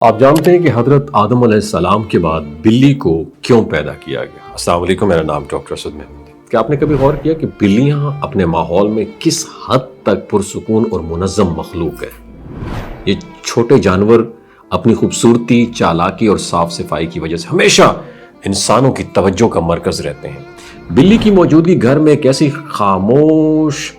آپ جانتے ہیں کہ حضرت آدم علیہ السلام کے بعد بلی کو کیوں پیدا کیا گیا؟ السلام علیکم، میرا نام ڈاکٹر اسد محمود ہے۔ کیا آپ نے کبھی غور کیا کہ بلیاں اپنے ماحول میں کس حد تک پرسکون اور منظم مخلوق ہے؟ یہ چھوٹے جانور اپنی خوبصورتی، چالاکی اور صاف صفائی کی وجہ سے ہمیشہ انسانوں کی توجہ کا مرکز رہتے ہیں۔ بلی کی موجودگی گھر میں ایک ایسی خاموش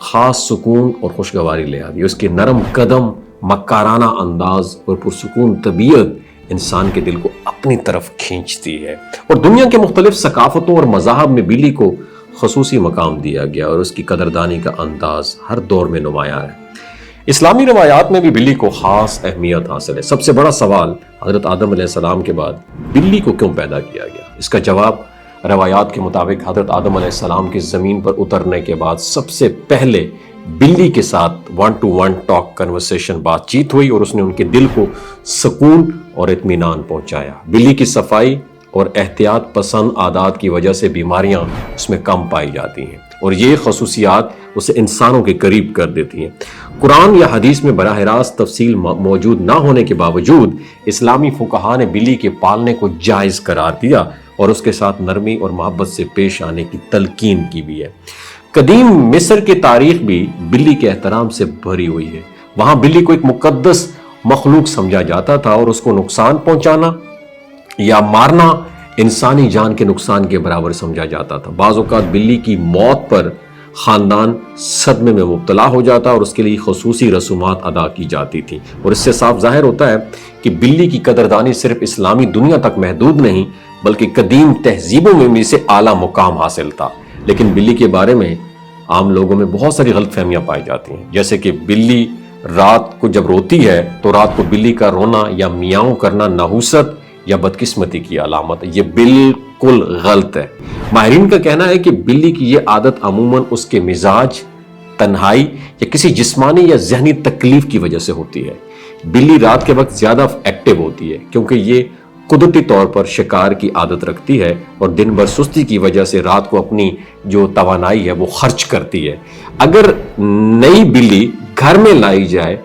خاص سکون اور خوشگواری لے آتی ہے۔ اس کے نرم قدم، مکارانہ انداز اور پرسکون طبیعت انسان کے دل کو اپنی طرف کھینچتی ہے، اور دنیا کے مختلف ثقافتوں اور مذاہب میں بلی کو خصوصی مقام دیا گیا اور اس کی قدردانی کا انداز ہر دور میں نمایاں ہے۔ اسلامی روایات میں بھی بلی کو خاص اہمیت حاصل ہے۔ سب سے بڑا سوال حضرت آدم علیہ السلام کے بعد بلی کو کیوں پیدا کیا گیا؟ اس کا جواب روایات کے مطابق حضرت آدم علیہ السلام کی زمین پر اترنے کے بعد سب سے پہلے بلی کے ساتھ 1-to-1 ٹاک کنورسیشن بات چیت ہوئی اور اس نے ان کے دل کو سکون اور اطمینان پہنچایا۔ بلی کی صفائی اور احتیاط پسند عادات کی وجہ سے بیماریاں اس میں کم پائی جاتی ہیں، اور یہ خصوصیات اسے انسانوں کے قریب کر دیتی ہیں۔ قرآن یا حدیث میں براہ راست تفصیل موجود نہ ہونے کے باوجود اسلامی فقہاء نے بلی کے پالنے کو جائز قرار دیا اور اس کے ساتھ نرمی اور محبت سے پیش آنے کی تلقین کی بھی ہے۔ قدیم مصر کی تاریخ بھی بلی کے احترام سے بھری ہوئی ہے۔ وہاں بلی کو ایک مقدس مخلوق سمجھا جاتا تھا اور اس کو نقصان پہنچانا یا مارنا انسانی جان کے نقصان کے برابر سمجھا جاتا تھا۔ بعض اوقات بلی کی موت پر خاندان صدمے میں مبتلا ہو جاتا اور اس کے لیے خصوصی رسومات ادا کی جاتی تھی، اور اس سے صاف ظاہر ہوتا ہے کہ بلی کی قدردانی صرف اسلامی دنیا تک محدود نہیں بلکہ قدیم تہذیبوں میں بھی اسے اعلیٰ مقام حاصل تھا۔ لیکن بلی کے بارے میں عام لوگوں میں بہت ساری غلط فہمیاں پائی جاتی ہیں، جیسے کہ بلی رات کو جب روتی ہے تو رات کو بلی کا رونا یا میاؤں کرنا نحوست یا بدقسمتی کی علامت ہے۔ یہ بالکل غلط ہے۔ ماہرین کا کہنا ہے کہ بلی کی یہ عادت عموماً اس کے مزاج، تنہائی یا کسی جسمانی یا ذہنی تکلیف کی وجہ سے ہوتی ہے۔ بلی رات کے وقت زیادہ ایکٹیو ہوتی ہے کیونکہ یہ قدرتی طور پر شکار کی عادت رکھتی ہے اور دن بھر سستی کی وجہ سے رات کو اپنی جو توانائی ہے وہ خرچ کرتی ہے۔ اگر نئی بلی گھر میں لائی جائے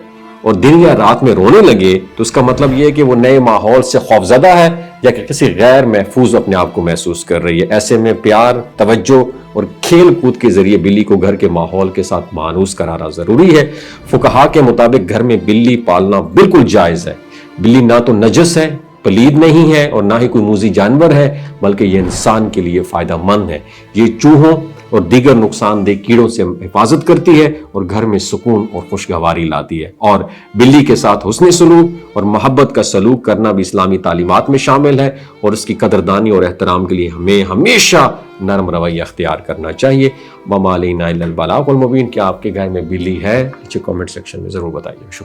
اور دن یا رات میں رونے لگے تو اس کا مطلب یہ ہے کہ وہ نئے ماحول سے خوفزدہ ہے یا کہ کسی غیر محفوظ اپنے آپ کو محسوس کر رہی ہے۔ ایسے میں پیار، توجہ اور کھیل کود کے ذریعے بلی کو گھر کے ماحول کے ساتھ مانوس کرانا ضروری ہے۔ فقہاء کے مطابق گھر میں بلی پالنا بالکل جائز ہے۔ بلی نہ تو نجس ہے، پلید نہیں ہے اور نہ ہی کوئی موذی جانور ہے، بلکہ یہ انسان کے لیے فائدہ مند ہے۔ یہ چوہوں اور دیگر نقصان دہ کیڑوں سے حفاظت کرتی ہے اور گھر میں سکون اور خوشگواری لاتی ہے۔ اور بلی کے ساتھ حسن سلوک اور محبت کا سلوک کرنا بھی اسلامی تعلیمات میں شامل ہے، اور اس کی قدردانی اور احترام کے لیے ہمیں ہمیشہ نرم رویہ اختیار کرنا چاہیے۔ وَمَا عَلَيْنَا إِلَّا الْبَلَاغُ الْمُبِينُ۔ کیا آپ کے گھر میں بلی ہے؟ نیچے کامنٹ سیکشن میں ضرور بتائیے۔ شکریہ۔